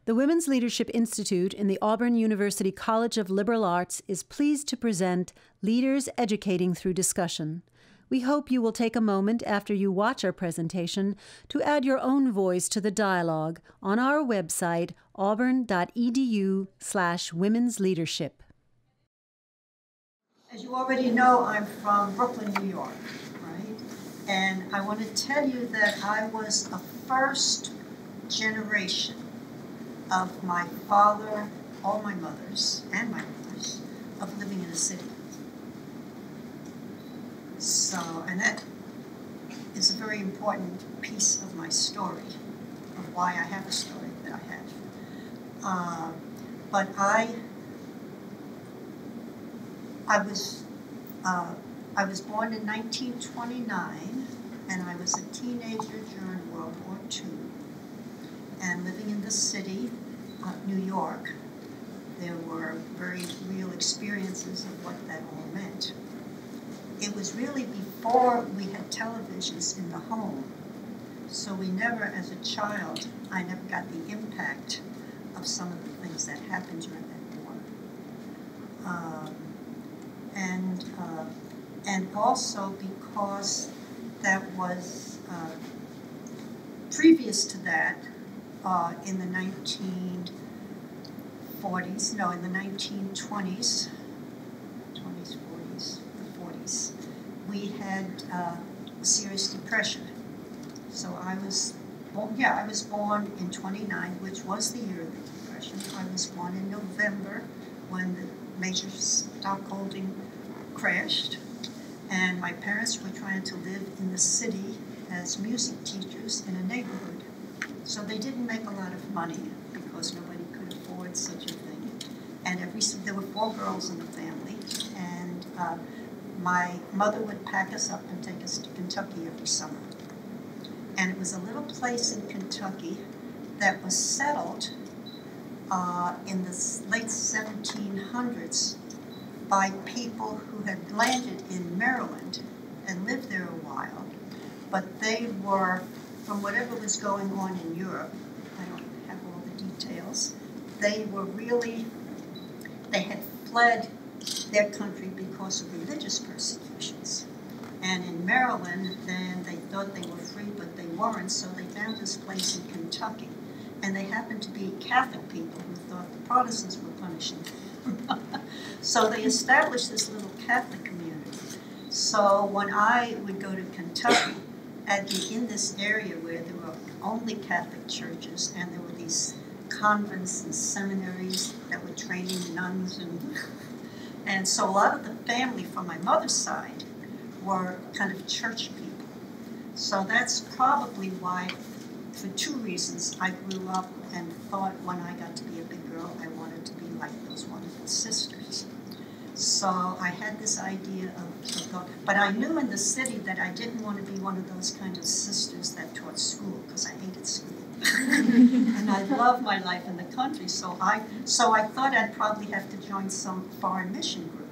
The Women's Leadership Institute in the Auburn University College of Liberal Arts is pleased to present Leaders Educating Through Discussion. We hope you will take a moment after you watch our presentation to add your own voice to the dialogue on our website, auburn.edu/women's leadership. As you already know, I'm from Brooklyn, New York, right? And I want to tell you that I was a first generation of my father, all my mothers, and my brothers, of living in a city. So, and that is a very important piece of my story, of why I have a story that I have. But I was born in 1929, and I was a teenager during World War II. And living in the city, New York, there were very real experiences of what that all meant. It was really before we had televisions in the home, so we never, as a child, I never got the impact of some of the things that happened during that war. And also because that was previous to that, in the 1920s, in the 1920s, 20s, 40s, the 40s, we had serious depression. So I was born in 29, which was the year of the Depression. I was born in November when the major stockholding crashed, and my parents were trying to live in the city as music teachers in a neighborhood. So they didn't make a lot of money because nobody could afford such a thing. And there were 4 girls in the family, and my mother would pack us up and take us to Kentucky every summer. And it was a little place in Kentucky that was settled in the late 1700s by people who had landed in Maryland and lived there a while. But they were, from whatever was going on in Europe, I don't have all the details, they had fled their country because of religious persecutions. And in Maryland, then they thought they were free, but they weren't, so they found this place in Kentucky. And they happened to be Catholic people who thought the Protestants were punishing them. So they established this little Catholic community. So when I would go to Kentucky, I'd be in this area where there were only Catholic churches, and there were these convents and seminaries that were training nuns, and so a lot of the family from my mother's side were kind of church people. So that's probably why, for 2 reasons, I grew up and thought when I got to be a big girl, I wanted to be like those wonderful sisters. So I had this idea of but I knew in the city that I didn't want to be one of those kind of sisters that taught school, because I hated school. And I loved my life in the country, so I thought I'd probably have to join some foreign mission group.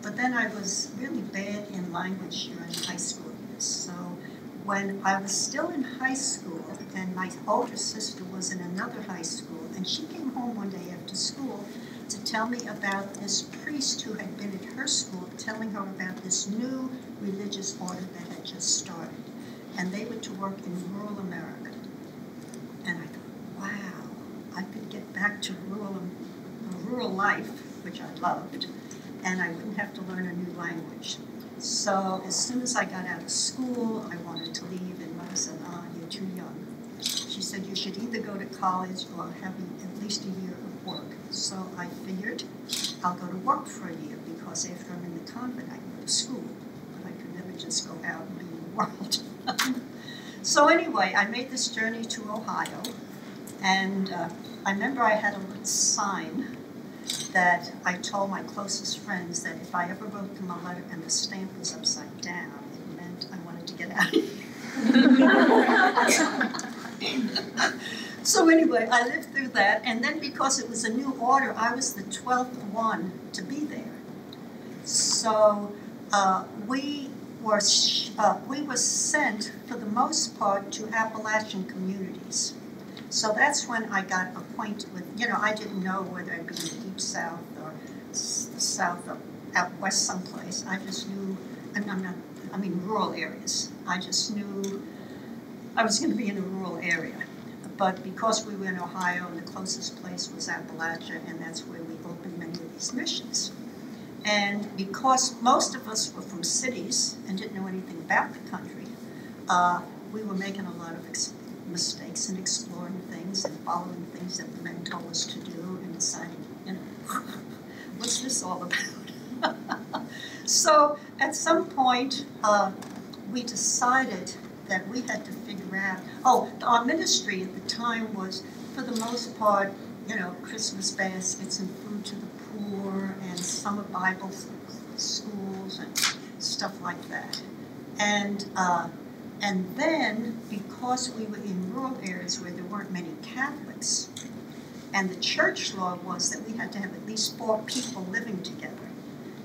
But then I was really bad in language during high school years. So when I was still in high school, and my older sister was in another high school, and she came home one day after school to tell me about this priest who had been at her school, telling her about this new religious order that had just started. And they were to work in rural America. And I thought, wow, I could get back to rural life, which I loved, and I wouldn't have to learn a new language. So as soon as I got out of school, I wanted to leave, and Mother said, you're too young. She said, you should either go to college or have at least a year of work. So I figured I'll go to work for a year, because after I'm in the convent, I can go to school. But I could never just go out and be in the world. So anyway, I made this journey to Ohio, and I remember I had a little sign that I told my closest friends that if I ever wrote them a letter and the stamp was upside down, it meant I wanted to get out of here. So anyway, I lived through that, and then because it was a new order, I was the 12th one to be there. So we were sent, for the most part, to Appalachian communities. So that's when I got acquainted with, I didn't know whether I'd be in the Deep South or the South or out west someplace. I just knew, rural areas. I just knew I was going to be in a rural area. But because we were in Ohio and the closest place was Appalachia, and that's where we opened many of these missions. And because most of us were from cities and didn't know anything about the country, we were making a lot of mistakes and exploring things and following things that the men told us to do and deciding, what's this all about? So at some point, we decided that we had to figure out, our ministry at the time was, for the most part, Christmas baskets and food to the poor and summer Bible schools and stuff like that. And then, because we were in rural areas where there weren't many Catholics, and the church law was that we had to have at least 4 people living together,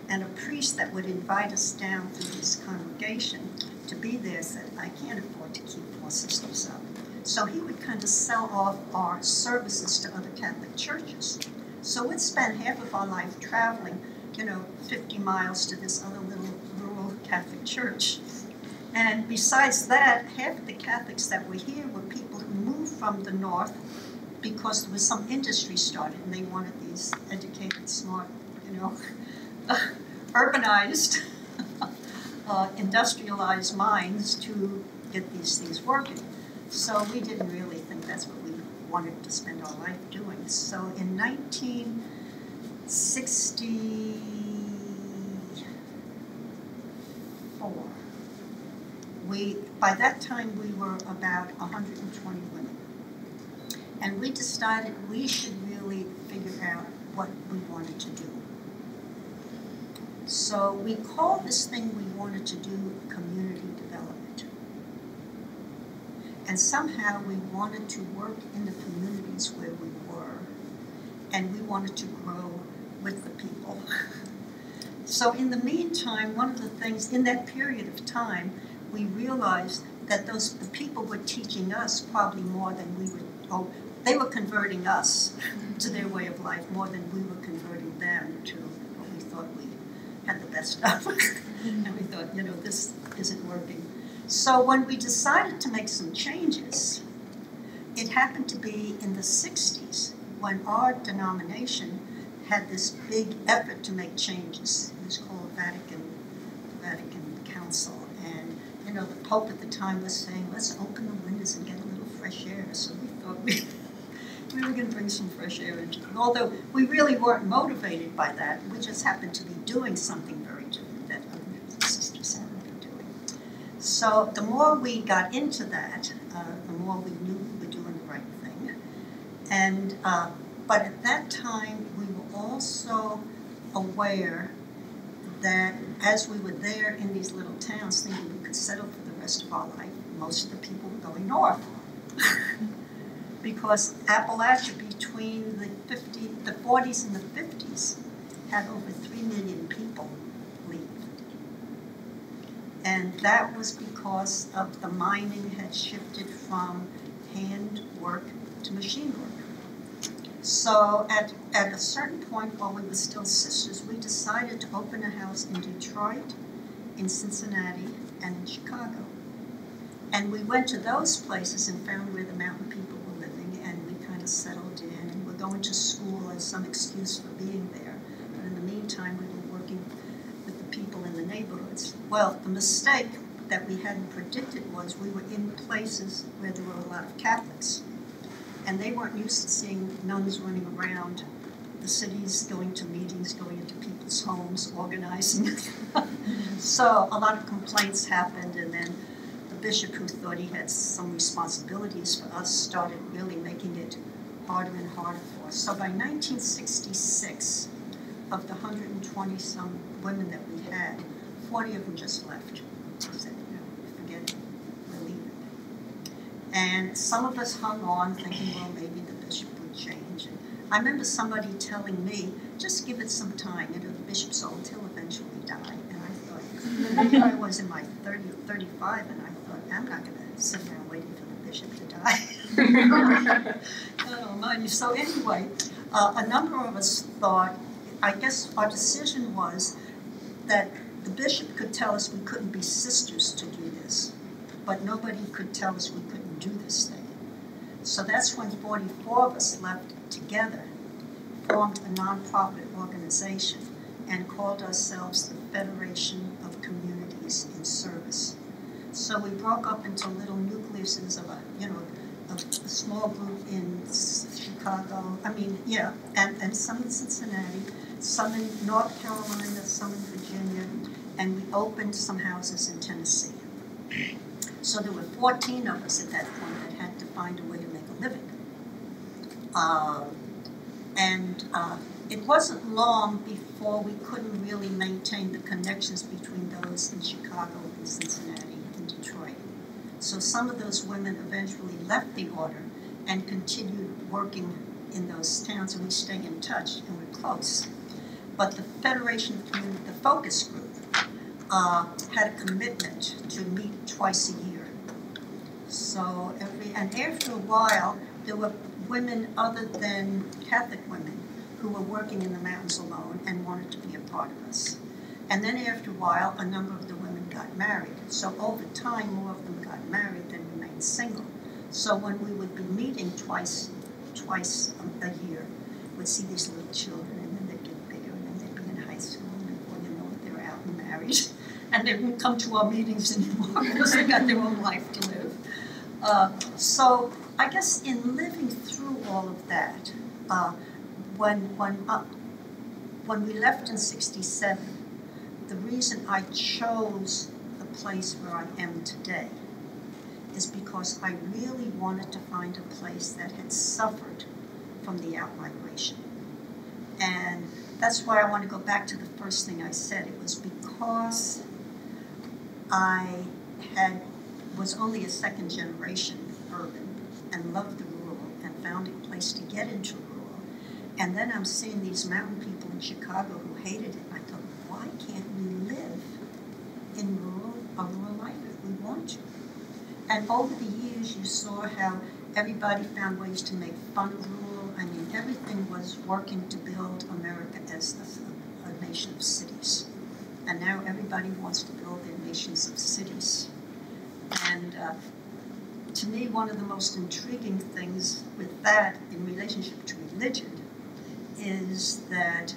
and a priest that would invite us down through this congregation to be there said, I can't afford to keep 4 sisters up. So he would kind of sell off our services to other Catholic churches. So we'd spend half of our life traveling, 50 miles to this other little rural Catholic church. And besides that, half of the Catholics that were here were people who moved from the north because there was some industry started and they wanted these educated, smart, urbanized, industrialized minds to get these things working. So we didn't really think that's what we wanted to spend our life doing. So in 1964, by that time we were about 120 women. And we decided we should really figure out what we wanted to do. So we called this thing we wanted to do community development. And somehow we wanted to work in the communities where we were, and we wanted to grow with the people. So in the meantime, one of the things, in that period of time, we realized that the people were teaching us probably more than we were, they were converting us to their way of life more than we were converting them to what we thought we had the best of. And we thought, this isn't working. So when we decided to make some changes, it happened to be in the 60s when our denomination had this big effort to make changes. It was called Vatican Council. And, the Pope at the time was saying, let's open the windows and get a little fresh air. So we thought we were going to bring some fresh air into it. Although we really weren't motivated by that. We just happened to be doing something very different that other sisters hadn't been doing. So the more we got into that, the more we knew we were doing the right thing. And but at that time, we were also aware that as we were there in these little towns thinking we could settle for the rest of our life, most of the people were going north. Because Appalachia between the 40s and the 50s had over 3 million people leave. And that was because of the mining had shifted from hand work to machine work. So at a certain point while we were still sisters, we decided to open a house in Detroit, in Cincinnati, and in Chicago. And we went to those places and found where the mountain people were living, and we kind of settled in, and we're going to school as some excuse for being there. But in the meantime, we were working with the people in the neighborhoods. Well, the mistake that we hadn't predicted was we were in places where there were a lot of Catholics. And they weren't used to seeing nuns running around the cities, going to meetings, going into people's homes, organizing. So a lot of complaints happened, and then the bishop, who thought he had some responsibilities for us, started really making it harder and harder for us. So by 1966, of the 120-some women that we had, 40 of them just left. They said, forget it, we're leaving. And some of us hung on thinking, well, maybe the bishop would change. And I remember somebody telling me, just give it some time. The bishop's old, he'll eventually die. And I thought, I was in my 30 or 35, and I thought, I'm not going to sit around waiting for the bishop to die. Oh, mind you. So anyway, a number of us thought, I guess our decision was that the bishop could tell us we couldn't be sisters to do this, but nobody could tell us we couldn't do this thing. So that's when 44 of us left together, formed a nonprofit organization, and called ourselves the Federation of Communities in Service. So we broke up into little nucleuses of a small group in Chicago, and some in Cincinnati, some in North Carolina, some in Virginia, and we opened some houses in Tennessee. So there were 14 of us at that point that had to find a way to make a living. It wasn't long before we couldn't really maintain the connections between those in Chicago and Cincinnati and Detroit. So some of those women eventually left the order and continued working in those towns, and we stay in touch and we're close. But the Federation of Community, the focus group, had a commitment to meet twice a year. So after a while, there were women other than Catholic women who were working in the mountains alone and wanted to be a part of us. And then after a while, a number of the women got married. So over time, more of them got married than remained single. So when we would be meeting twice a year, we'd see these little children, and then they'd get bigger, and then they'd be in high school, and before you know it, they were out and married. And they wouldn't come to our meetings anymore because they got their own life to live. So I guess in living through all of that, when we left in '67, the reason I chose the place where I am today is because I really wanted to find a place that had suffered from the out-migration. And that's why I want to go back to the first thing I said. It was because I was only a second generation urban and loved the rural and found a place to get into rural. And then I'm seeing these mountain people in Chicago who hated it. And I thought, why can't we live in a rural life if we want to? And over the years, you saw how everybody found ways to make fun of rural. I mean, everything was working to build America as a nation of cities. And now everybody wants to build their nations of cities. And to me, one of the most intriguing things with that in relationship to religion is that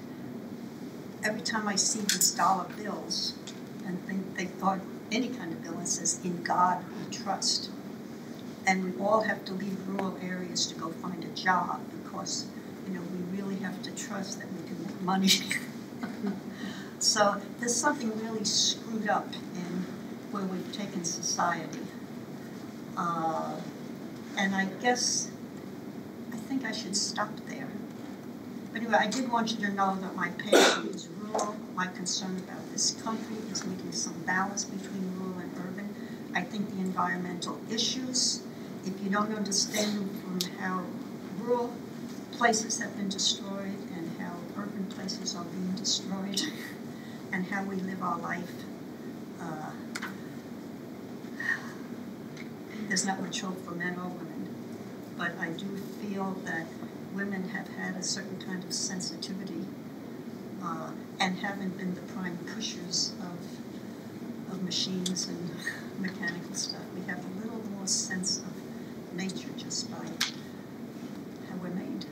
every time I see these dollar bills and think they thought any kind of bill that says, "In God we trust," and we all have to leave rural areas to go find a job because, we really have to trust that we can make money. So there's something really screwed up in where we've taken society. And I think I should stop there. But anyway, I did want you to know that my passion is rural. My concern about this country is making some balance between rural and urban. I think the environmental issues, if you don't understand them from how rural places have been destroyed and how urban places are being destroyed and how we live our life, there's not much hope for men or women. But I do feel that women have had a certain kind of sensitivity and haven't been the prime pushers of machines and mechanical stuff. We have a little more sense of nature just by how we're made.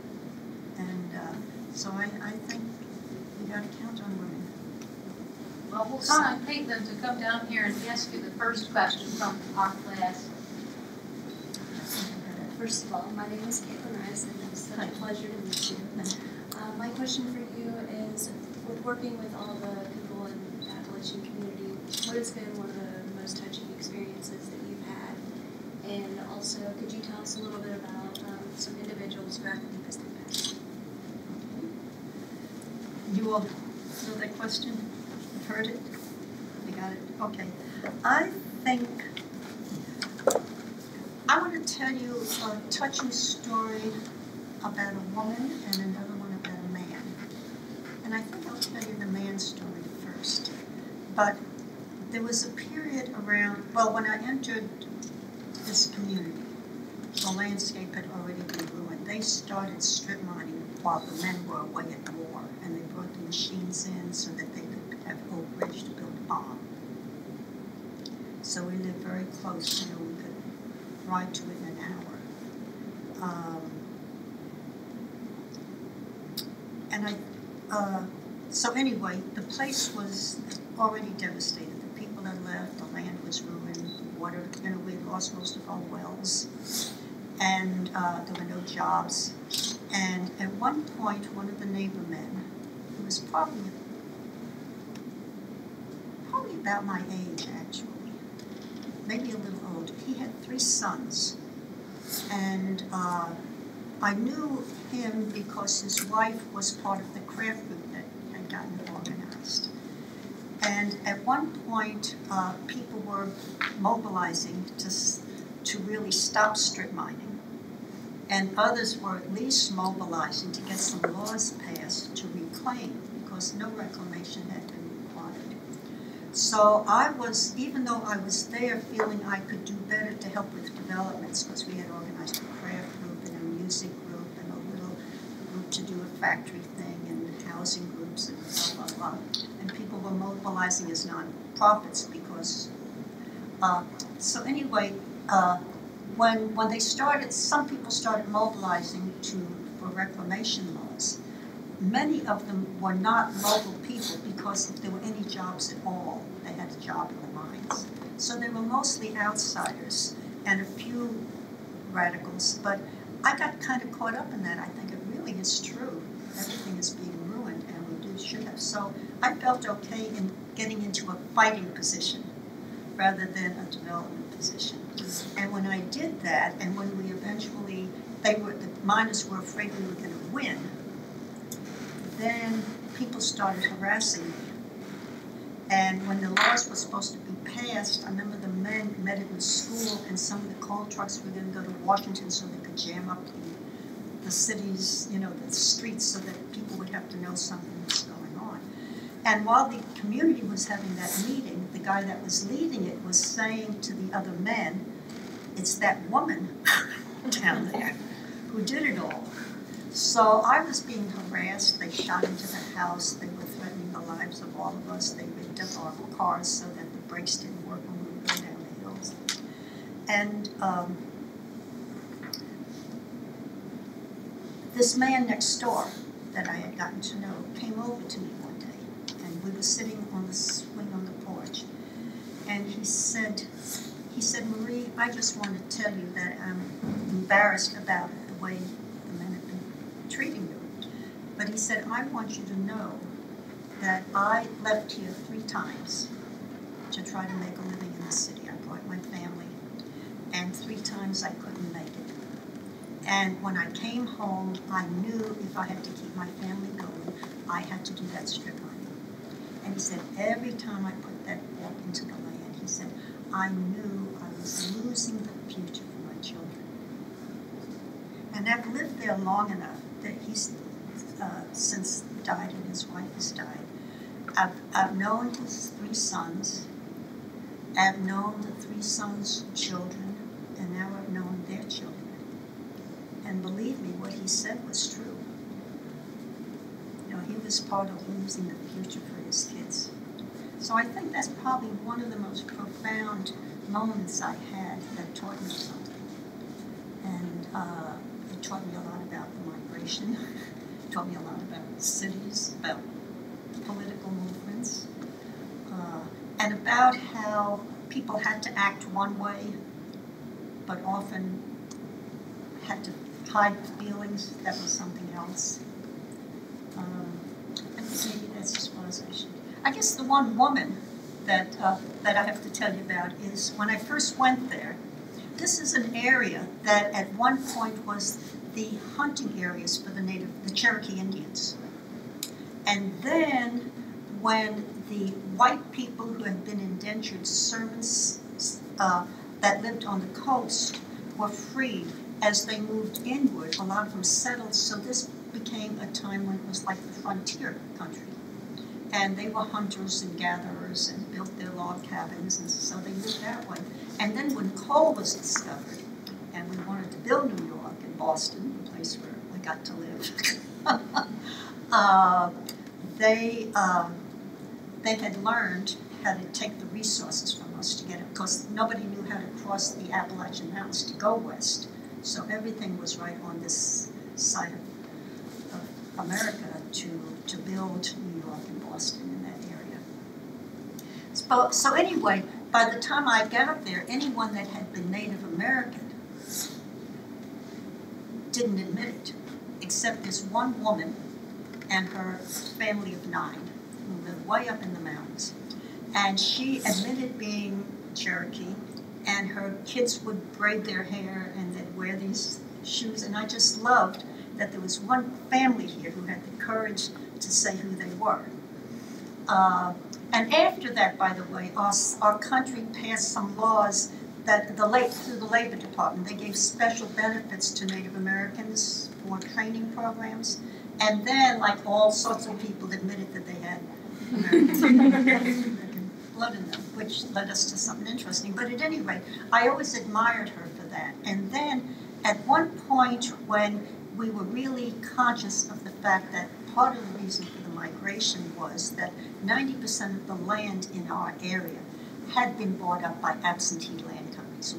And so I think we got to count on women. Well, we'll call on Caitlin to come down here and ask you the first question from our class. First of all, my name is Caitlin Rice, and it's such a pleasure to meet you. My question for you is, with working with all the people in the Appalachian community, what has been one of the most touching experiences that you've had? And also, could you tell us a little bit about some individuals who have been missing past? You all know that question? You've heard it? You got it? Okay. I want to tell you a touching story about a woman and another one about a man. And I think I'll tell you the man's story first. But there was a period when I entered this community, the landscape had already been ruined. They started strip mining while the men were away at war, and they brought the machines in so that they could have Oak Ridge to build a bomb. So we lived very close, we could ride to it in an hour. So anyway, the place was already devastated. The people had left, the land was ruined, the water, we had lost most of our wells, and there were no jobs. And at one point, one of the neighbor men, who was probably about my age actually, maybe a little older, he had 3 sons. And I knew him because his wife was part of the craft group that had gotten organized. And at one point, people were mobilizing to really stop strip mining. And others were at least mobilizing to get some laws passed to reclaim, because no reclamation had been required. So I was, even though I was there, feeling I could do better to help with developments, because we had organized a craft group and a music group and a little group to do a factory thing and housing groups and blah, blah, blah. And people were mobilizing as non-profits because, so anyway, when they started, some people started mobilizing for reclamation laws. Many of them were not local people because if there were any jobs at all, they had a job in the mines. So they were mostly outsiders and a few radicals, but I got kind of caught up in that. I think it really is true. Everything is being ruined, and we should have. So I felt okay in getting into a fighting position rather than a development position. And when I did that, and when we eventually, the miners were afraid we were going to win, then people started harassing me. And when the laws were supposed to be passed, I remember the men met in school, and some of the coal trucks were going to go to Washington so they could jam up the cities, the streets, so that people would have to know something was going on. And while the community was having that meeting, the guy that was leading it was saying to the other men, "It's that woman down there who did it all." So I was being harassed. They shot into the house. They were threatening the lives of all of us. They ripped up our cars so that the brakes didn't work when we were going down the hills. And this man next door that I had gotten to know came over to me one day, and we were sitting on the swing on the porch, and he said, "Marie, I just want to tell you that I'm embarrassed about the way the men have been treating you." But he said, "I want you to know that I left here 3 times to try to make a living in the city. I brought my family, and 3 times I couldn't make it. And when I came home, I knew if I had to keep my family going, I had to do that strip mining." And he said, "Every time I put that fork into the land," he said, "I knew I was losing the future for my children." And I've lived there long enough that he's since died and his wife has died. I've known his 3 sons. I've known the 3 sons' children, and now I've known their children. And believe me, what he said was true. He was part of losing the future for his kids. So I think that's probably one of the most profound moments I had that taught me something. And it taught me a lot about the migration. It taught me a lot about cities, about political movements, and about how people had to act one way, but often had to hide feelings that was something else. I think maybe that's as far as I should. I guess the one woman that I have to tell you about is when I first went there. This is an area that at one point was the hunting areas for the Cherokee Indians. And then when the white people who had been indentured servants that lived on the coast were freed, as they moved inward, a lot of them settled, so this became a time when it was like the frontier country. And they were hunters and gatherers and built their log cabins, and so they lived that way. And then when coal was discovered, and we wanted to build New York and Boston, the place where I got to live, they had learned how to take the resources from us to get it, because nobody knew how to cross the Appalachian Mountains to go west. So everything was right on this side of America to build New York and Boston in that area. So anyway, by the time I got up there, anyone that had been Native American didn't admit it, except this one woman and her family of 9 who lived way up in the mountains. And she admitted being Cherokee, and her kids would braid their hair and they'd wear these shoes. And I just loved that there was one family here who had the courage to say who they were. And after that, by the way, our country passed some laws that through the Labor Department, they gave special benefits to Native Americans for training programs. And then, like, all sorts of people admitted that they had American blood in them, which led us to something interesting. But at any rate, I always admired her for that. And then, at one point when we were really conscious of the fact that part of the reason for the migration was that 90% of the land in our area had been bought up by absentee land companies.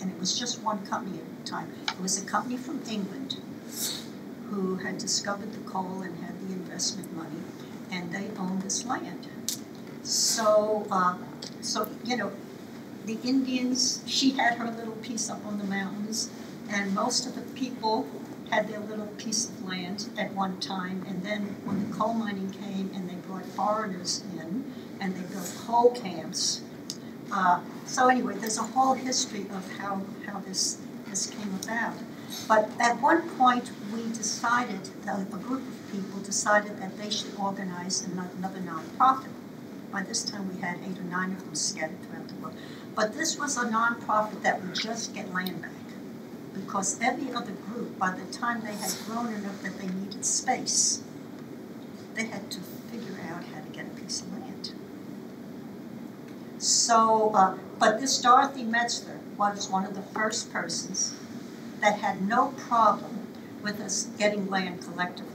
And it was just one company at the time. It was a company from England who had discovered the coal and had the investment money, and they owned this land. So you know, the Indians, she had her little piece up on the mountains, and most of the people had their little piece of land at one time, and then when the coal mining came and they brought foreigners in, and they built coal camps. So anyway, there's a whole history of how this came about. But at one point, we decided, a group of people decided that they should organize another nonprofit. By this time, we had 8 or 9 of them scattered throughout the world. But this was a nonprofit that would just get land back, because every other group, by the time they had grown enough that they needed space, they had to figure out how to get a piece of land. So, but this Dorothy Metzler was one of the first persons that had no problem with us getting land collectively.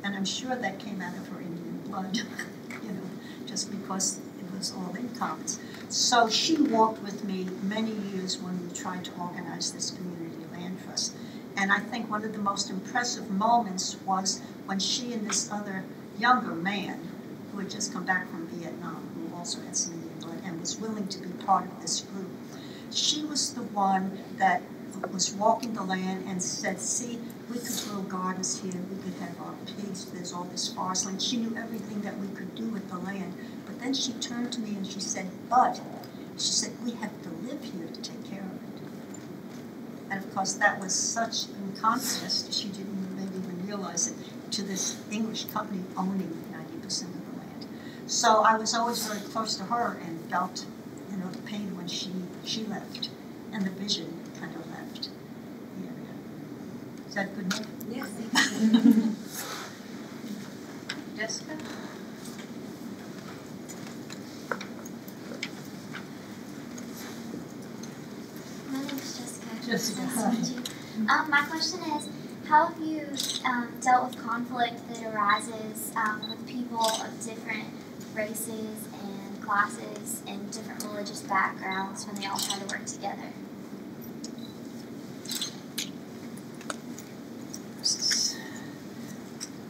And I'm sure that came out of her Indian blood, you know, just because it was all in commons. So she walked with me many years when we tried to organize this community land trust. And I think one of the most impressive moments was when she and this other younger man, who had just come back from Vietnam, who also had some Indian blood and was willing to be part of this group, she was the one that was walking the land and said, see, we could grow gardens here, we could have our pigs, there's all this forest land. She knew everything that we could do with the land. But then she turned to me and she said, she said, we have to live here to take care of it. And of course, that was such in contrast, she didn't maybe even realize it, to this English company owning 90% of the land. So I was always very close to her and felt, you know, the pain when she left, and the vision kind of left the area. Is that good enough? Yes. Jessica? My name is Jessica. Jessica, Nice to meet you. My question is, how have you dealt with conflict that arises with people of different races and classes and different religious backgrounds when they all try to work together?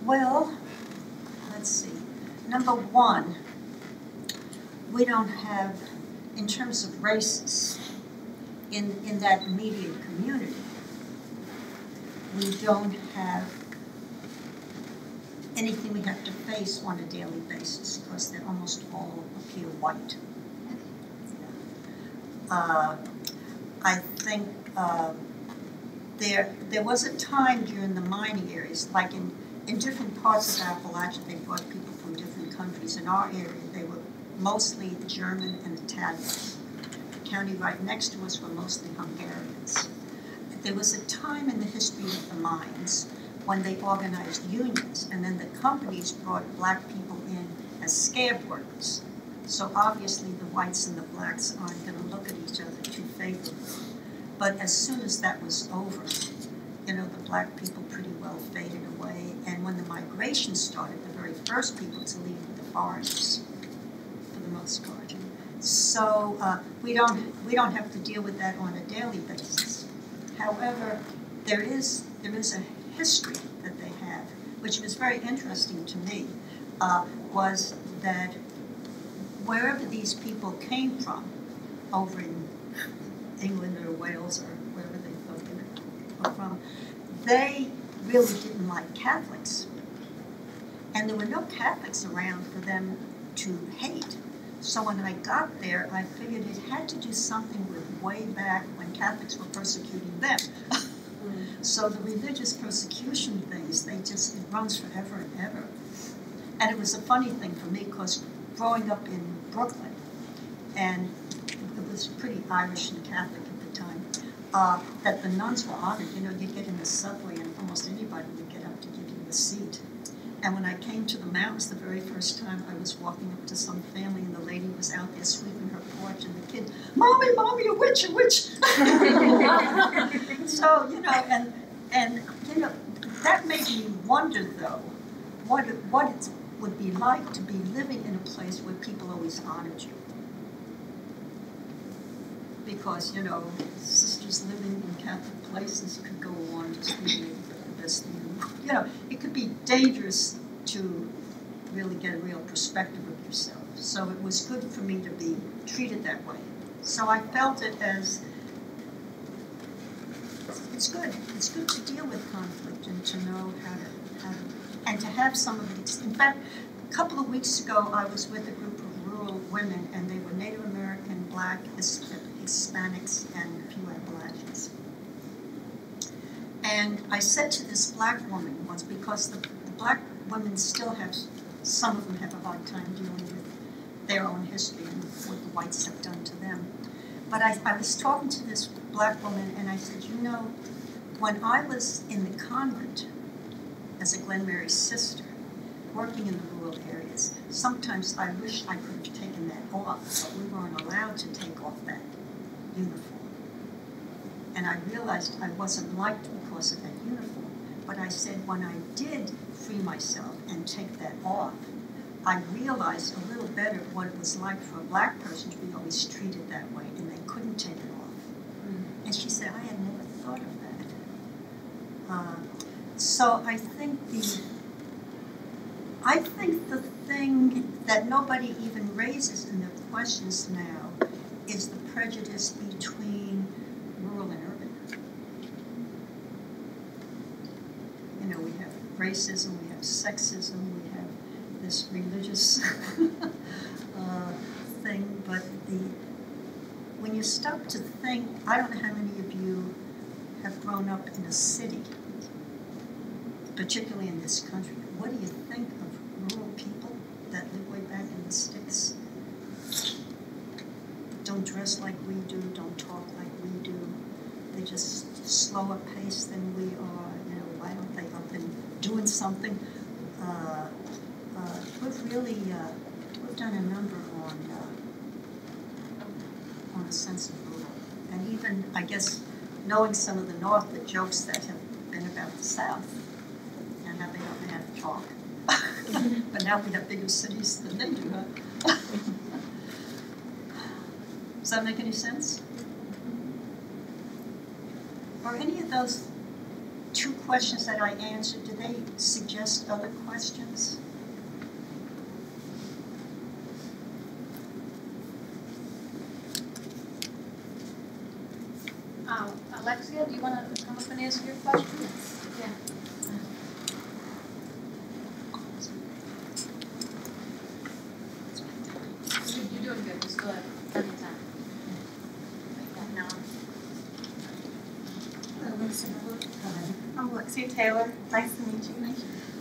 Well, let's see. Number one, we don't have, in terms of races, in that immediate community, we don't have anything we have to face on a daily basis, because they almost all appear white. I think there was a time during the mining areas, like in different parts of Appalachia, they brought people from different countries. In our area, they were mostly German and Italian. The county right next to us were mostly Hungarians. There was a time in the history of the mines when they organized unions, and then the companies brought black people in as scab workers. So obviously the whites and the blacks aren't going to look at each other too favorably. But as soon as that was over, you know, the black people pretty well faded away. And when the migration started, the very first people to leave were the foreigners, for the most part. So we don't have to deal with that on a daily basis. However, there is a history that they have, which was very interesting to me, was that wherever these people came from, over in England or Wales or wherever they thought they were from, they really didn't like Catholics. And there were no Catholics around for them to hate. So when I got there, I figured it had to do something with way back when Catholics were persecuting them. So the religious persecution things, it runs forever and ever. And it was a funny thing for me, because growing up in Brooklyn, and it was pretty Irish and Catholic at the time, that the nuns were honored. You know, you'd get in the subway and almost anybody would get up to give you a seat. And when I came to the mountains the very first time, I was walking up to some family and the lady was out there sweeping her porch and the kid, "Mommy, Mommy, a witch, a witch." So, you know, and you know, that made me wonder though, what it would be like to be living in a place where people always honored you. Because, you know, sisters living in Catholic places could go on just being the best thing. You know, it could be dangerous to really get a real perspective of yourself. So it was good for me to be treated that way. So I felt it as, it's good. It's good to deal with conflict and to know how to and to have some of these. In fact, a couple of weeks ago, I was with a group of rural women, and they were Native American, Black, Hispanics, and a few Appalachians. And I said to this Black woman once, because the Black women still have, some of them have a hard time dealing with their own history and what the whites have done to them. But I was talking to this Black woman, and I said, you know, when I was in the convent as a Glen Mary sister, working in the rural areas, sometimes I wish I could have taken that off, but we weren't allowed to take off that uniform. And I realized I wasn't liked because of that uniform. But I said, when I did free myself and take that off, I realized a little better what it was like for a Black person to be always treated that way, and they couldn't take it off. And she said, I had never thought of that. So I think the thing that nobody even raises in their questions now is the prejudice between rural and urban. You know, we have racism, we have sexism, we have this religious thing, but when you stop to think, I don't know how many of you have grown up in a city, particularly in this country. What do you think of rural people that live way back in the sticks? Don't dress like we do, don't talk like we do. They just slower pace than we are. You know, why don't they up and doing something? We've done a number on a sense of rural. And even, I guess, knowing some of the North, the jokes that have been about the South, and how they don't know how to talk. But now we have bigger cities than they do, huh? Does that make any sense? Are any of those two questions that I answered, do they suggest other questions? Alexia, do you want to come up and answer your question? Yeah. You're doing good. Just go ahead. Anytime. No. I'm Alexia Taylor. Nice to meet you.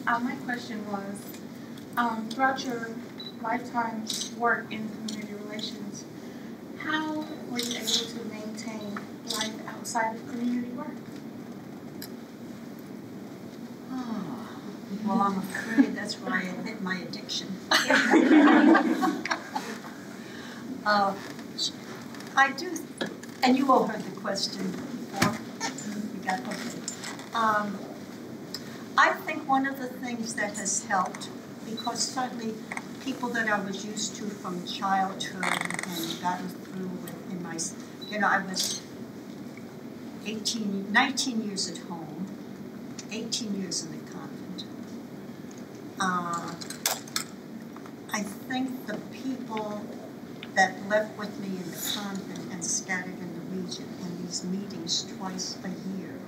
My question was, throughout your lifetime work in community relations, how were you able to maintain life outside of community work? Oh, well, I'm afraid that's where I admit my addiction. I do, and you all heard the question Yeah, okay. I think one of the things that has helped, because certainly people that I was used to from childhood and gotten through in my, I was 19 years at home, 18 years in the convent. I think the people that left with me in the convent and scattered in the region in these meetings twice a year,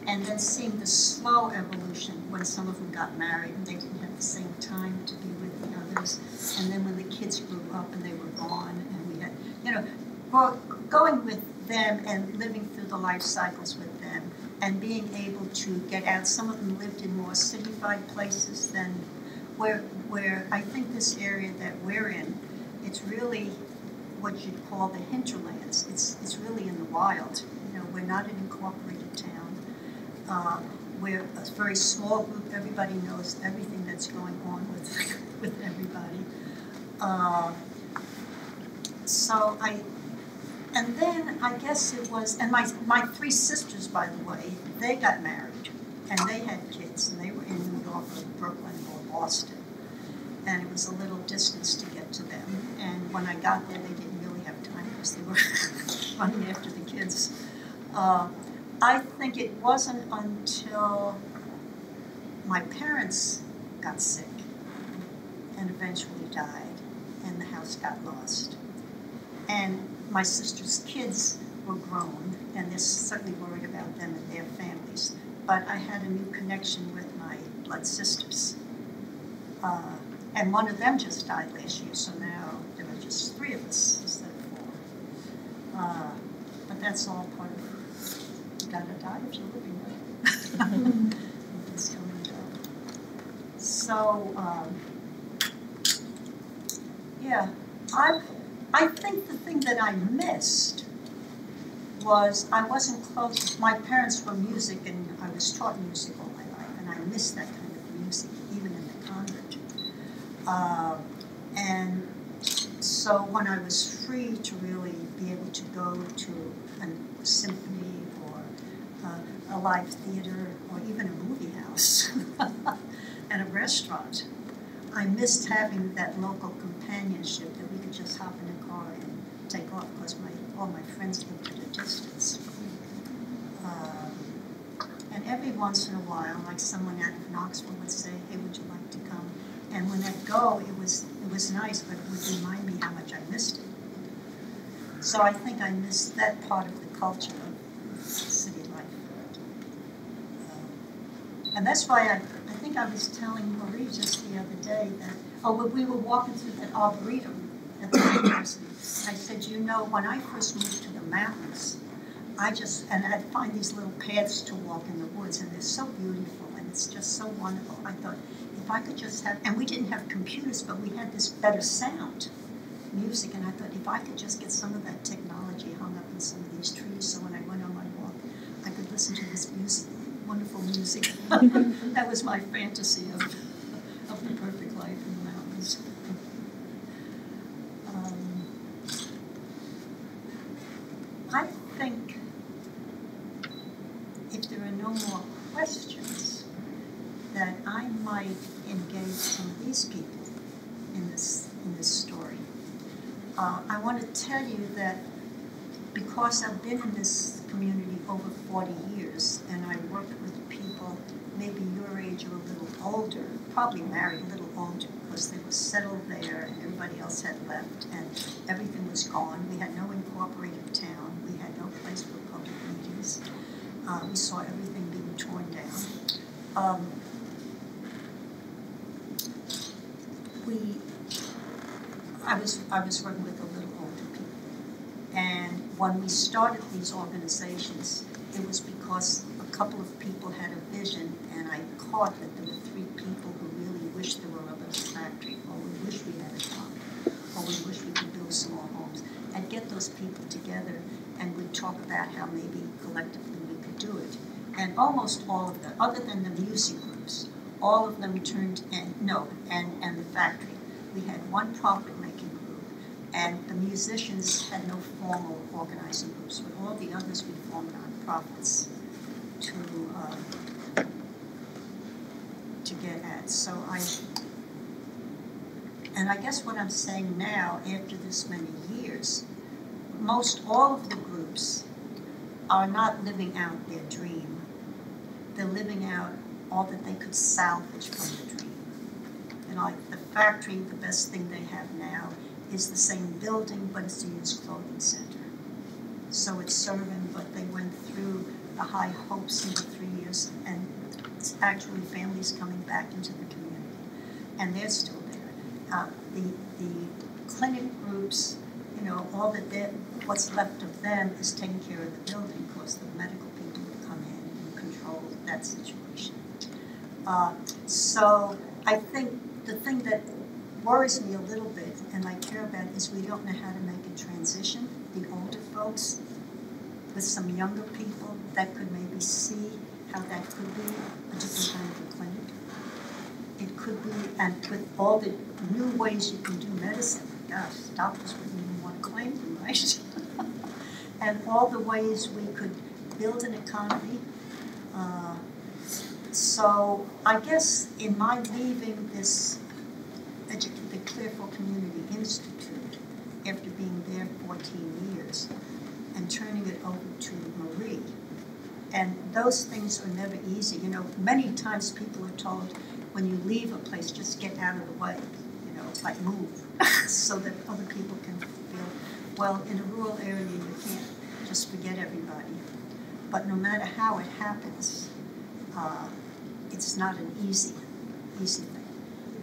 and then seeing the slow evolution when some of them got married and they didn't have the same time to be with the others, and then when the kids grew up and they were gone, and we had, going with them and living through the life cycles with them and being able to get out. Some of them lived in more cityfied places than where I think this area that we're in, it's really what you'd call the hinterlands. It's really in the wild. We're not an incorporated town. We're a very small group. Everybody knows everything that's going on with everybody. And then I guess it was, and my three sisters, by the way, they got married, and they had kids, and they were in New York or Brooklyn or Boston. And it was a little distance to get to them. And when I got there, they didn't really have time because they were running after the kids. I think it wasn't until my parents got sick and eventually died, and the house got lost. And my sister's kids were grown, and they're certainly worried about them and their families. But I had a new connection with my blood sisters. And one of them just died last year, so now there are just 3 of us instead of 4. But that's all part of, you gotta die if you're living, right? It's come and go. So, yeah, I think the thing that I missed was I wasn't close. My parents were music, and I was taught music all my life, and I missed that kind of music, even in the convent. And so when I was free to really be able to go to a symphony or a live theater or even a movie house and a restaurant, I missed having that local companionship that we could just hop in a car and take off because all my friends lived at a distance. And every once in a while, like someone out of Knoxville would say, "Hey, would you like to come?" And when I'd go, it was nice, but it would remind me how much I missed it. So I think I missed that part of the culture of city life. And that's why I think I was telling Marie just the other day that, when we were walking through that arboretum at the university, I said, when I first moved to the mountains, and I'd find these little paths to walk in the woods, and they're so beautiful, and it's just so wonderful. I thought, if I could just have, and we didn't have computers, but we had this better sound, music, and I thought, if I could just get some of that technology hung up in some of these trees, so when I went on my walk, I could listen to this music, wonderful music. That was my fantasy of the perfect life in the mountains. I think if there are no more questions, that I might engage some of these people in this story. I want to tell you that because I've been in this community over 40 years, and I worked with people maybe your age or a little older, probably married a little older, because they were settled there and everybody else had left and everything was gone. We had no incorporated town. We had no place for public meetings. We saw everything being torn down. I was working with a little older people, and when we started these organizations, it was because a couple of people had a vision, and I caught that there were 3 people who really wished there were a little factory, or we wish we had a farm, or we wish we could build small homes. I'd get those people together, and we'd talk about how maybe collectively we could do it. And almost all of them, other than the music groups, all of them turned, and the factory. We had one profit-making group, and the musicians had no formal organizing groups, but all the others we formed nonprofits. to get at. So I guess what I'm saying now, after this many years, most all of the groups are not living out their dream. They're living out all that they could salvage from the dream. And like the factory, the best thing they have now is the same building, but it's a used clothing center. So it's serving, but they went through the high hopes in the 3 years, and it's actually families coming back into the community, and they're still there. The clinic groups, you know, all that what's left of them is taking care of the building, because the medical people will come in and control that situation. So I think the thing that worries me a little bit, and I care about, is we don't know how to make a transition. The older folks with some younger people that could maybe see how that could be a different kind of a clinic. It could be, and with all the new ways you can do medicine, gosh, doctors wouldn't even want to claim them, right? And all the ways we could build an economy. So I guess in my leaving this the Clearfield Community Institute after being there 14 years and turning it over to Marie, and those things are never easy. You know, many times people are told, when you leave a place, just get out of the way, you know, like move, so that other people can feel, well, in a rural area you can't just forget everybody. But no matter how it happens, it's not an easy thing.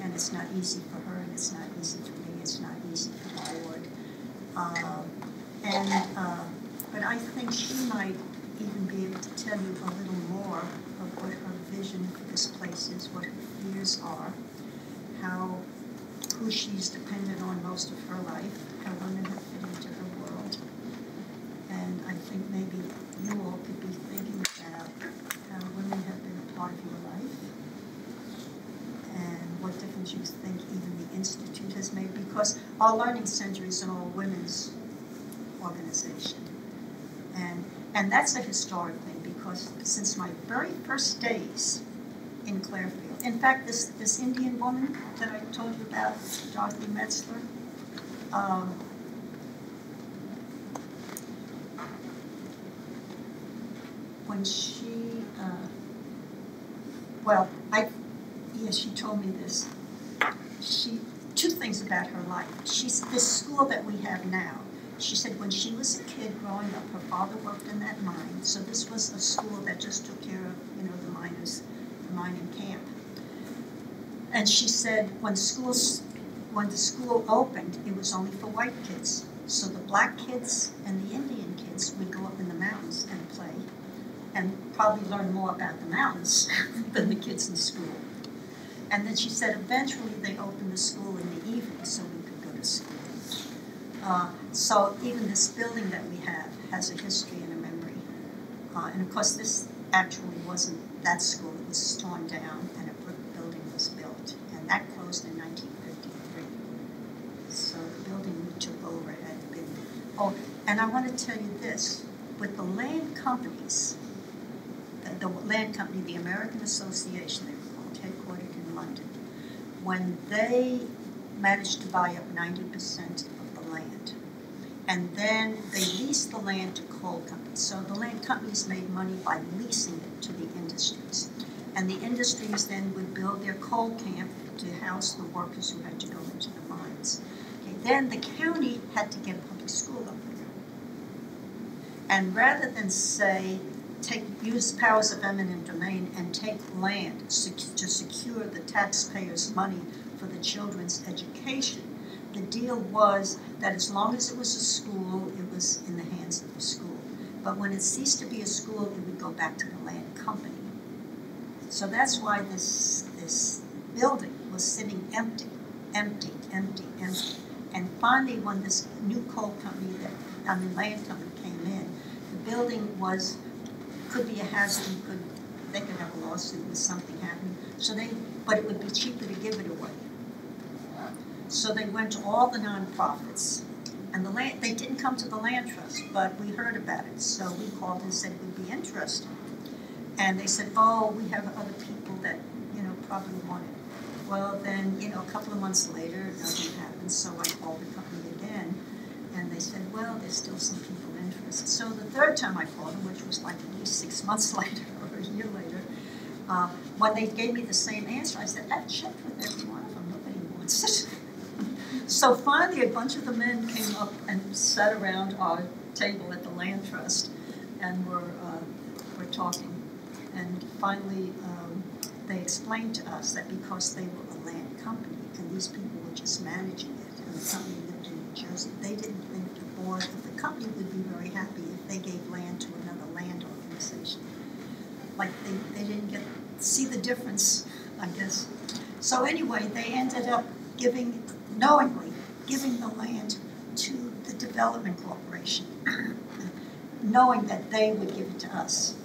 And it's not easy for her, and it's not easy for me, it's not easy for the board. But I think she might even be able to tell you a little more of what her vision for this place is, what her fears are, who she's dependent on most of her life, how women have fit into her world. And I think maybe you all could be thinking about how women have been a part of your life, and what difference you think even the Institute has made, because our Learning Center is an all-women's organization. And that's a historic thing, because since my very first days in Clearfield, in fact, this Indian woman that I told you about, Dorothy Metzler, when she, she told me this. Two things about her life. This school that we have now, she said when she was a kid growing up, her father worked in that mine, so this was a school that just took care of, you know, the miners, the mining camp. And she said when the school opened, it was only for white kids. So the black kids and the Indian kids would go up in the mountains and play, and probably learn more about the mountains than the kids in school. And then she said eventually they opened the school in the evening so we could go to school. So even this building that we have has a history and a memory. And of course this actually wasn't that school, it was torn down and a brick building was built. And that closed in 1953. So the building we took over had been, and I want to tell you this, with the land companies, the land company, the American Association, they were called, headquartered in London, when they managed to buy up 90% of the land, and then they leased the land to coal companies. So the land companies made money by leasing it to the industries. And the industries then would build their coal camp to house the workers who had to go into the mines. Okay, then the county had to get a public school up there. And rather than say, use powers of eminent domain and take land to secure the taxpayers' money for the children's education, the deal was that as long as it was a school, it was in the hands of the school. But when it ceased to be a school, it would go back to the land company. So that's why this building was sitting empty. And finally, when this new coal company, land company came in, the building could be a hazard. They could have a lawsuit with something happening. But it would be cheaper to give it away. So they went to all the nonprofits, and they didn't come to the land trust, but we heard about it. So we called and said it would be interesting. And they said, oh, we have other people that, you know, probably want it. Well, then, you know, a couple of months later, nothing happened, so I called the company again, and they said, well, there's still some people interested. So the third time I called them, which was like at least 6 months later or a year later, when they gave me the same answer, I said, I've checked with every one of them, nobody wants it. So finally, a bunch of the men came up and sat around our table at the land trust, and were talking. And finally, they explained to us that because they were a land company and these people were just managing it, and the company lived in New Jersey, they didn't think the board of the company would be very happy if they gave land to another land organization. Like they didn't see the difference, I guess. So anyway, they ended up knowingly giving the land to the development corporation, knowing that they would give it to us.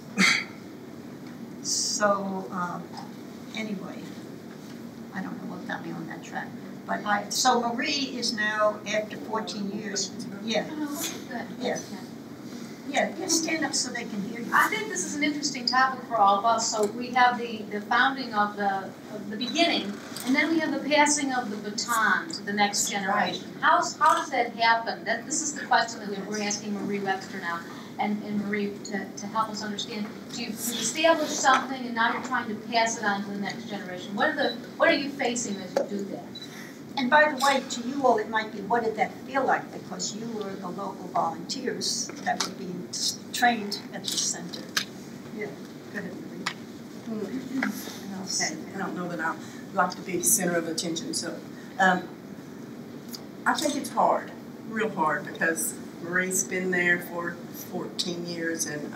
So anyway, I don't know what got me on that track. But so Marie is now, after 14 years, yeah. Yeah. Yeah, you stand up so they can hear you. I think this is an interesting topic for all of us. So we have the founding of the beginning, and then we have the passing of the baton to the next generation. Right. How does that happen? This is the question that we're asking Marie Webster now, and Marie to help us understand. You establish something, and now you're trying to pass it on to the next generation. What are you facing as you do that? And by the way, to you all, it might be, what did that feel like? Because you were the local volunteers that were being trained at the center. Yeah, go ahead, Marie. Okay, I don't know that I like to be the center of attention, so I think it's hard, real hard, because Marie's been there for 14 years, and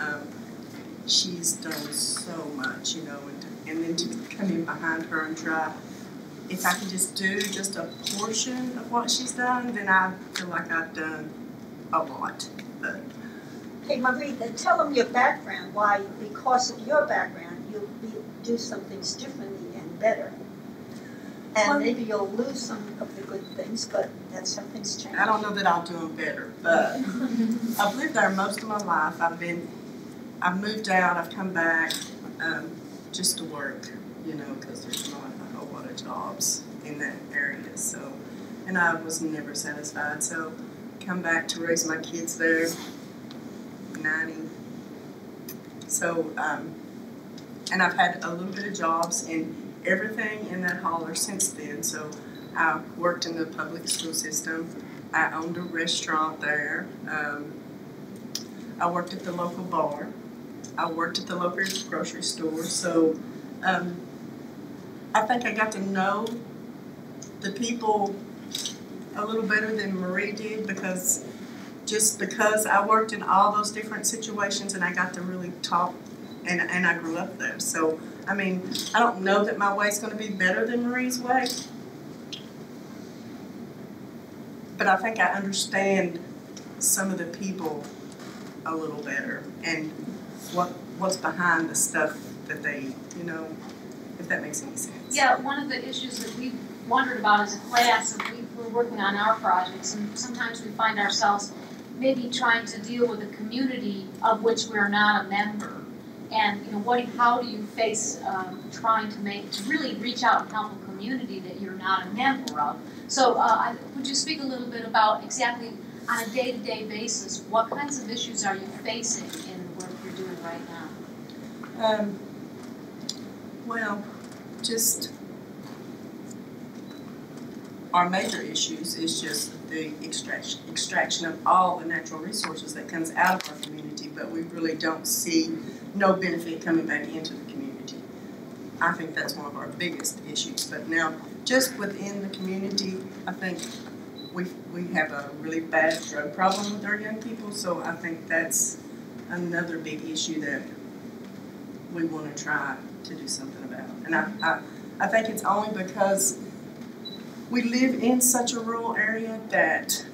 she's done so much, you know, and then to come in behind her and try. If I could just do just a portion of what she's done, then I feel like I've done a lot. But hey, Marie, then tell them your background, why, because of your background, you'll do some things differently and better. And maybe you'll lose some of the good things, but that's how things change. I don't know that I'll do them better, but I've lived there most of my life. I've moved out, I've come back just to work, you know, because there's not a whole lot of jobs in that area. So, and I was never satisfied. So, come back to raise my kids there, 90. So, and I've had a little bit of jobs in everything in that holler since then. So, I worked in the public school system. I owned a restaurant there. I worked at the local bar. I worked at the local grocery store. So, I think I got to know the people a little better than Marie did, because I worked in all those different situations and I got to really talk, and I grew up there. So, I mean, I don't know that my way's going to be better than Marie's way, but I think I understand some of the people a little better and what's behind the stuff that they, you know, if that makes any sense. Yeah, one of the issues that we wondered about as a class, and we were working on our projects, and sometimes we find ourselves maybe trying to deal with a community of which we're not a member. And you know, how do you face trying to really reach out and help a community that you're not a member of? So would you speak a little bit about exactly on a day-to-day basis, what kinds of issues are you facing in the work you're doing right now? Well, just our major issues is just the extraction of all the natural resources that comes out of our community, but we really don't see no benefit coming back into the community. I think that's one of our biggest issues. But now, just within the community, I think we have a really bad drug problem with our young people, so I think that's another big issue that we want to try to do something about. And I think it's only because we live in such a rural area that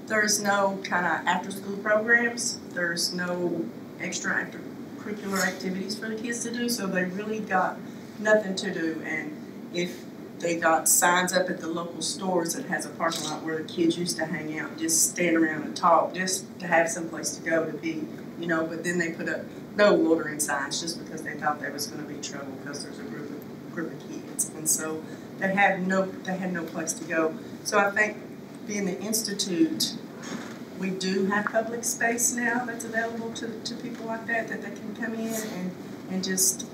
there's no kind of after-school programs. There's no extracurricular activities for the kids to do, so they really got nothing to do. And if they got signs up at the local stores that has a parking lot where the kids used to hang out, just stand around and talk, just to have some place to go to be, you know. But then they put up no loitering signs just because they thought there was going to be trouble because there's a group of kids, and so they had no place to go. So I think being the institute, we do have public space now that's available to people like that they can come in and just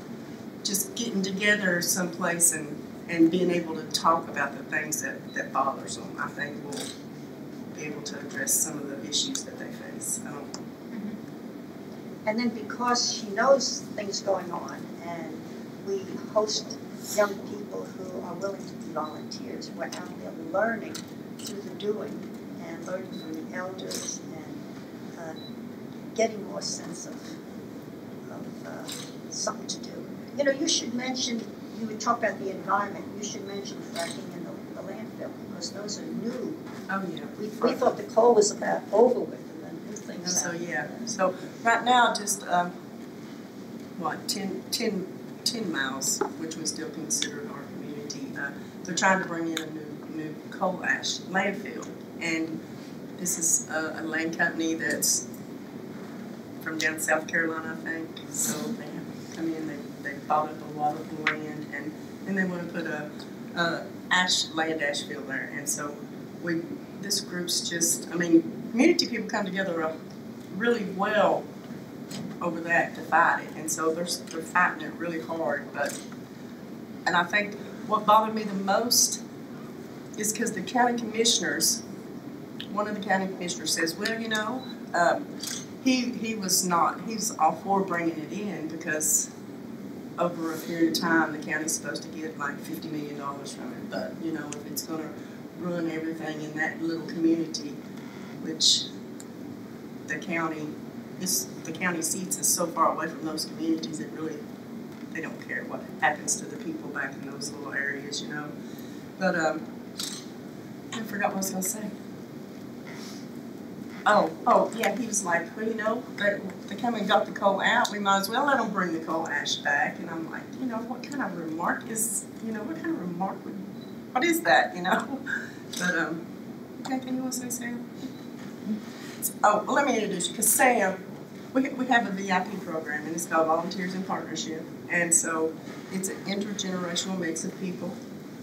getting together someplace and being able to talk about the things that bothers them. I think we'll be able to address some of the issues that they face. And then because she knows things going on, and we host young people who are willing to be volunteers, we're out there learning through the doing and learning from the elders and getting more sense of something to do. You know, you should mention, you would talk about the environment, you should mention fracking in the landfill, because those are new. Oh, yeah. We thought the coal was about over with, and then new things So, happen. yeah. So, right now, just, 10 miles, which we still consider our community. They're trying to bring in a new coal ash landfill. And this is a land company that's from down South Carolina, I think. So, they have come in, they bought up a lot of the land, and they want to put a land ash field there. And so this group's just, I mean, community people come together really well over that to fight it. And so they're fighting it really hard. And I think what bothered me the most is because the county commissioners, one of the county commissioners says, well, you know, he's all for bringing it in because over a period of time, the county's supposed to get like $50 million from it. But, you know, if it's going to ruin everything in that little community, which the county seats is so far away from those communities, they don't care what happens to the people back in those little areas, you know. But, I forgot what I was going to say. Oh, yeah, he was like, well, you know, they come and got the coal out, we might as well let them bring the coal ash back. And I'm like, you know, what kind of remark what is that, you know? But, anything you want to say, Sam? Oh, well, let me introduce you, because Sam, we have a VIP program, and it's called Volunteers in Partnership. And so it's an intergenerational mix of people,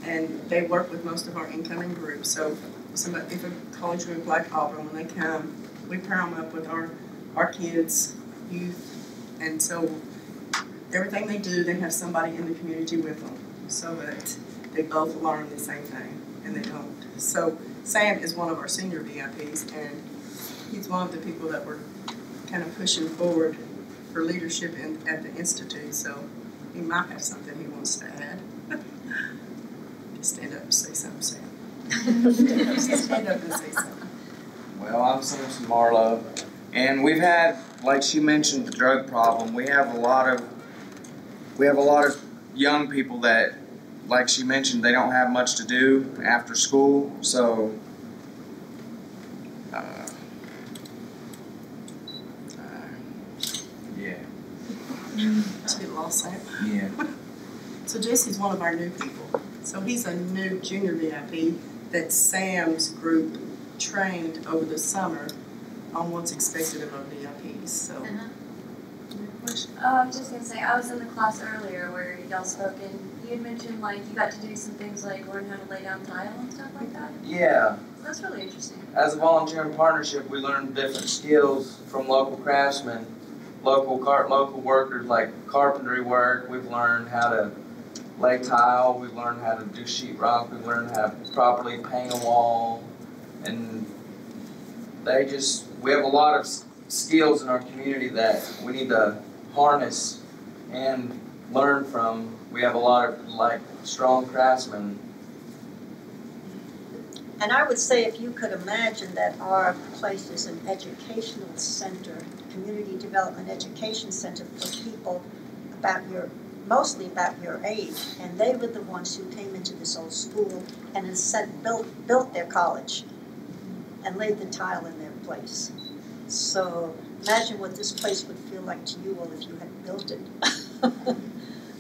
and they work with most of our incoming groups. So if a college group like Auburn, when they come, we pair them up with our kids, youth, and so everything they do, they have somebody in the community with them so that they both learn the same thing, and they don't. So Sam is one of our senior VIPs, and he's one of the people that we're kind of pushing forward for leadership at the Institute, so he might have something he wants to add. Just stand up and say something, Sam. Stand up and say something. Well, I'm Samson Marlowe, and we've had, like she mentioned, the drug problem. We have a lot of young people that, like she mentioned, they don't have much to do after school. So, yeah. Did you get lost, Sam? Yeah. So Jesse's one of our new people. So he's a new junior VIP that Sam's group trained over the summer on what's expected of our VIPs. So, any question? I was just going to say, I was in the class earlier where y'all spoke, and you had mentioned, like, you got to do some things like learn how to lay down tile and stuff like that. Yeah. So that's really interesting. As a volunteer in partnership, we learn different skills from local craftsmen, local workers like carpentry work. We've learned how to lay tile, we've learned how to do sheetrock, we've learned how to properly paint a wall, and we have a lot of skills in our community that we need to harness and learn from. We have a lot of strong craftsmen. And I would say if you could imagine that our place is an educational center, community development education center for people mostly about your age, and they were the ones who came into this old school and built their college and laid the tile in their place. So imagine what this place would feel like to you all if you had built it.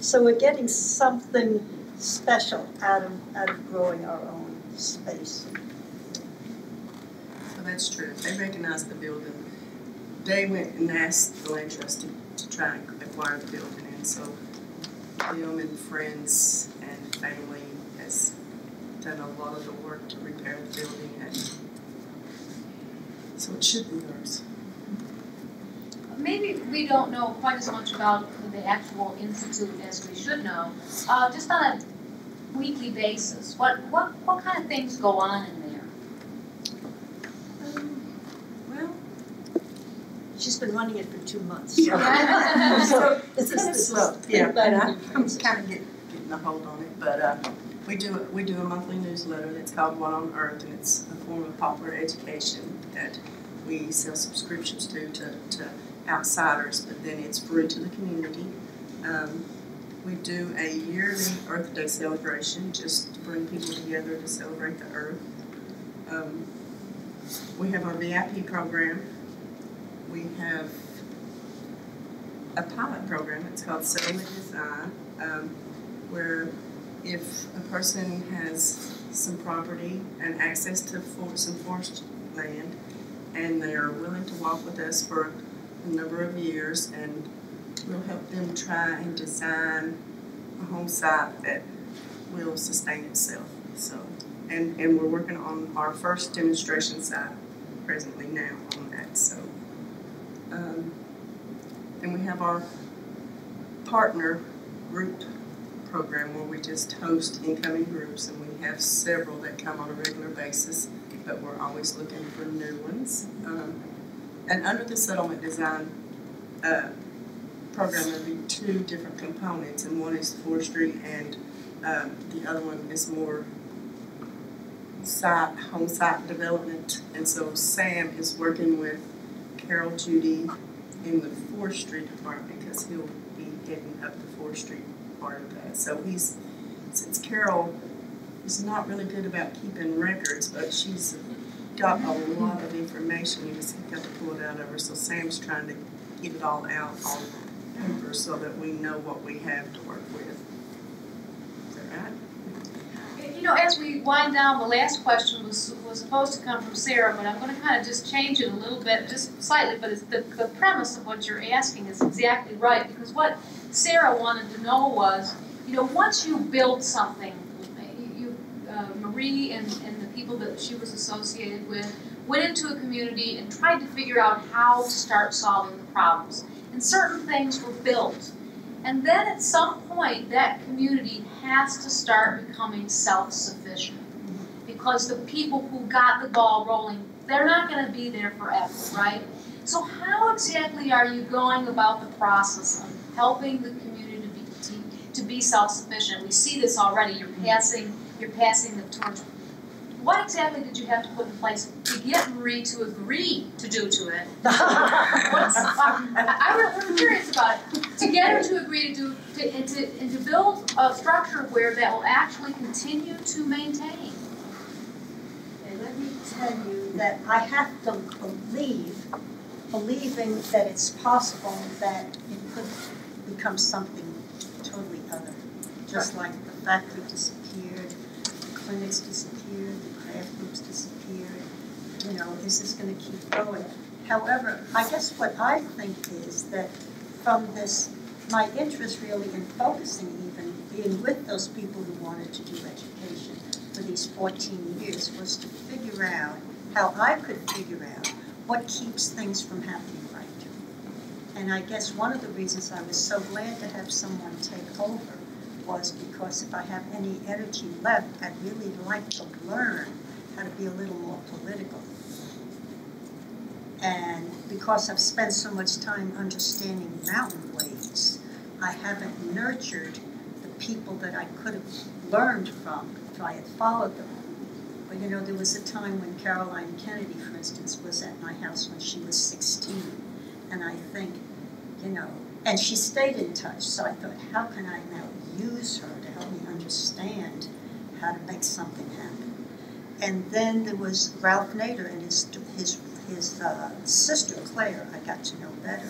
So we're getting something special out of growing our own space. So that's true. They recognized the building. They went and asked the land trust to try and acquire the building, and so them and friends and family has done a lot of the work to repair the building, and so it should be theirs. Maybe we don't know quite as much about the actual institute as we should know. Just on a weekly basis, what kind of things go on in there? Well, she's been running it for 2 months. Yeah. So It's slow. Yeah, but I'm kind of getting a hold on it. But we do a monthly newsletter that's called One on Earth, and it's a form of popular education that we sell subscriptions to outsiders, but then it's free to the community. We do a yearly Earth Day celebration just to bring people together to celebrate the Earth. We have our VIP program. We have a pilot program. It's called Settlement Design, where if a person has some property and access to some forest land, and they are willing to walk with us for a number of years, and we'll help them try and design a home site that will sustain itself. So, and we're working on our first demonstration site presently now on that. So, then we have our partner group program where we just host incoming groups, and we have several that come on a regular basis, but we're always looking for new ones. And under the Settlement Design program, there'll be 2 different components, and one is forestry, and the other one is more home site development. And so Sam is working with Carol Judy in the forestry department, because he'll be heading up the forestry part of that. So since Carol is not really good about keeping records, but she's got a lot of information, you just have to pull it out of her. So Sam's trying to get it all out on paper so that we know what we have to work with. Is that right? You know, as we wind down, the last question was supposed to come from Sarah, but I'm going to kind of just change it a little bit, just slightly, but it's the premise of what you're asking is exactly right, because what Sarah wanted to know was, you know, once you build something, Marie and the people that she was associated with went into a community and tried to figure out how to start solving the problems. And certain things were built. And then at some point, that community has to start becoming self-sufficient. Because the people who got the ball rolling, they're not going to be there forever, right? So how exactly are you going about the process of helping the community to be self-sufficient? We see this already. You're passing the torch. What exactly did you have to put in place to get Marie to agree to do to it? I'm curious about it. To get her to agree to build a structure where that will actually continue to maintain. And let me tell you that I have to believing that it's possible that it could become something totally other. Just like the factory disappeared, the clinics disappeared, the craft groups disappeared. You know, is this going to keep going? However, I guess what I think is that from this, my interest really in focusing even, being with those people who wanted to do education for these 14 years was to figure out how I could figure out what keeps things from happening right. And I guess one of the reasons I was so glad to have someone take over was because if I have any energy left, I'd really like to learn how to be a little more political. And because I've spent so much time understanding mountain ways, I haven't nurtured the people that I could have learned from if I had followed them. But you know, there was a time when Caroline Kennedy, for instance, was at my house when she was 16. And I think, you know, and she stayed in touch, so I thought, how can I now use her to help me understand how to make something happen? And then there was Ralph Nader and his sister Claire, I got to know better.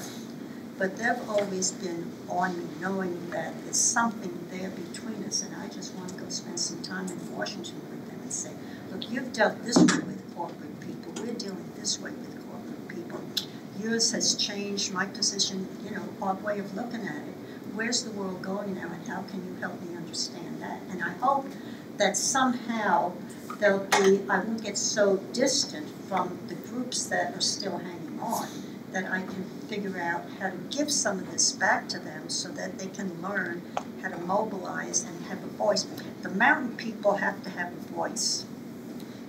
but they've always been on me, knowing that there's something there between us, and I just want to go spend some time in Washington with them and say, look, you've dealt this way with corporate people, we're dealing this way with corporate people. Yours has changed my position, our way of looking at it. Where's the world going now, and how can you help me understand that? And I hope that somehow there'll be, I won't get so distant from the groups that are still hanging on, that I can figure out how to give some of this back to them so that they can learn how to mobilize and have a voice. The mountain people have to have a voice.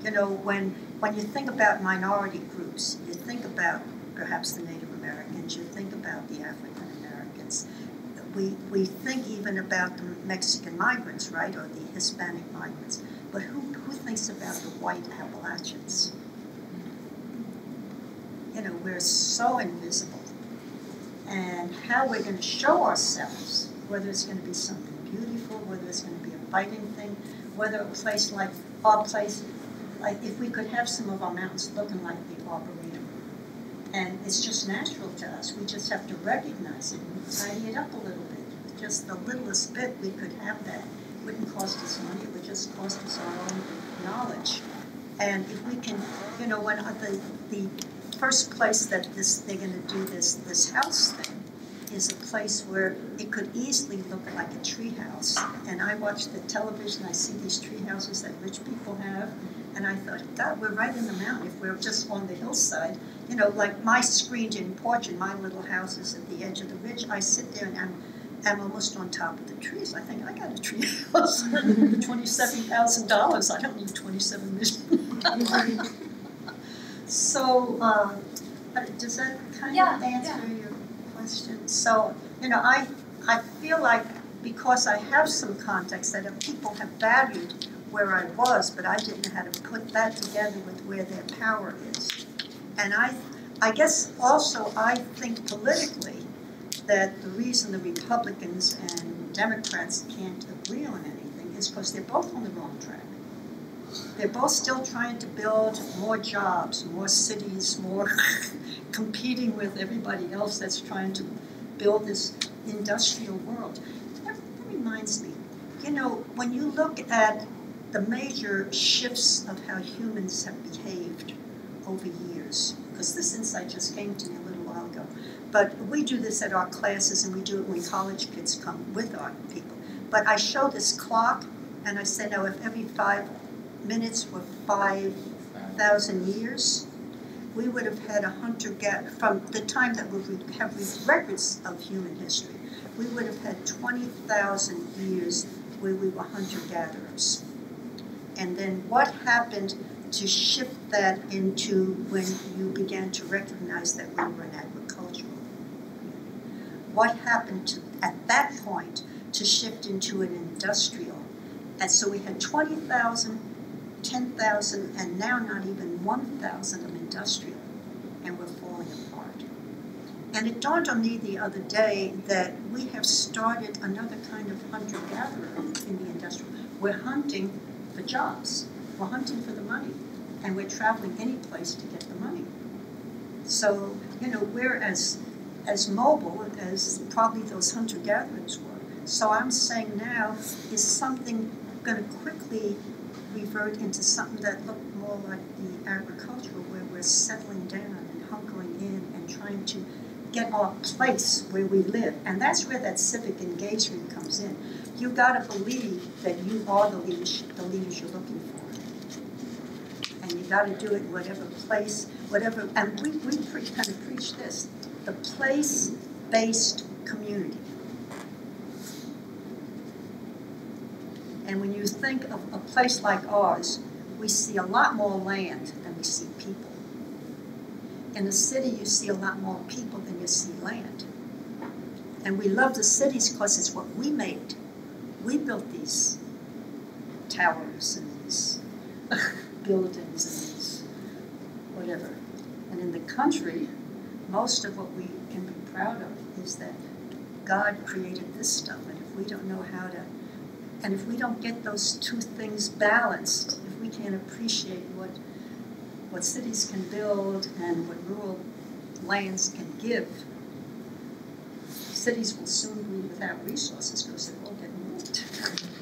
When you think about minority groups, you think about perhaps the Native Americans, you think about the African Americans. We think even about the Mexican migrants, right, or the Hispanic migrants. But who thinks about the white Appalachians? We're so invisible. And how we're going to show ourselves, whether it's going to be something beautiful, whether it's going to be a fighting thing, whether a place like our place, like if we could have some of our mountains looking like the Arboretum. And it's just natural to us. We just have to recognize it and tidy it up a little bit. Just the littlest bit, we could have that. It wouldn't cost us money, it would just cost us our own knowledge. And if we can, when the first place that they're going to do this house thing is a place where it could easily look like a tree house. And I watch the television, I see these tree houses that rich people have, and I thought, God, we're right in the mountain if we're just on the hillside. Like my screened-in porch in my little house is at the edge of the ridge. I sit there and I'm almost on top of the trees. I think, I got a tree house for $27,000. I don't need $27 million. So, does that kind of answer your question? So, I feel like because I have some context that people have valued where I was, but I didn't know how to put that together with where their power is. And I guess also I think politically that the reason the Republicans and Democrats can't agree on anything is because they're both on the wrong track. They're both still trying to build more jobs, more cities, more competing with everybody else that's trying to build this industrial world. That reminds me, when you look at the major shifts of how humans have behaved over years, because this insight just came to me a little while ago, but we do this at our classes and we do it when college kids come with our people. But I show this clock and I say, now if every 5 minutes were 5,000 years, we would have had a hunter-gatherer, from the time that we have records of human history, we would have had 20,000 years where we were hunter-gatherers. And then what happened to shift that into when you began to recognize that we were an agricultural community? What happened to, at that point, to shift into an industrial? And so we had 20,000, 10,000, and now not even 1,000 of industrial, and we're falling apart. And it dawned on me the other day that we have started another kind of hunter-gatherer in the industrial. We're hunting for jobs. We're hunting for the money. And we're traveling any place to get the money. So, we're as mobile as probably those hunter-gatherers were. So I'm saying now, is something going to quickly revert into something that looked more like the agricultural, where we're settling down and hunkering in and trying to get our place where we live. And that's where that civic engagement comes in. You got to believe that you are the leaders you're looking for. And you got to do it in whatever place, whatever, and we kind of preach this, the place-based community. And when you think of a place like ours, we see a lot more land than we see people. In the city, you see a lot more people than you see land. And we love the cities because it's what we made. We built these towers and these buildings and these whatever. And in the country, most of what we can be proud of is that God created this stuff. And if we don't know how to, and if we don't get those two things balanced, if we can't appreciate what cities can build and what rural lands can give, cities will soon be without resources because they'll all get moved.